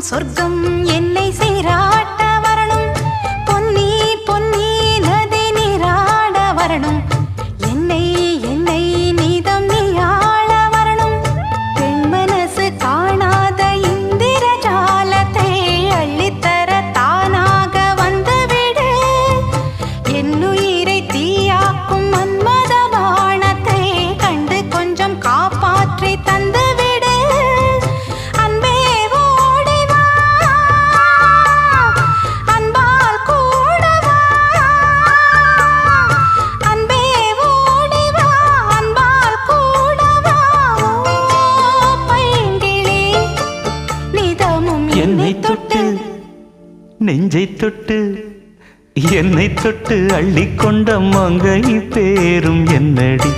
சொர்க்கம் என்னை சீராட்ட வரணும், பொன்னி பொன்னி நதி நீராட வரணும், என்னை என்னை நீதம் நீயாள வரணும். பெண் மனசு காணாத இந்திர ஜாலத்தை அள்ளித்தர தானாக வந்துவிடு. என்னுயிரை தீயாக்கும் மன்மத பாணத்தை கண்டு கொஞ்சம் காப்பாற்றி தந்துவிடு. என்னை தொட்டு நெஞ்சை தொட்டு என்னை தொட்டு அள்ளிக்கொண்ட மங்கை பேரும் என்னடி.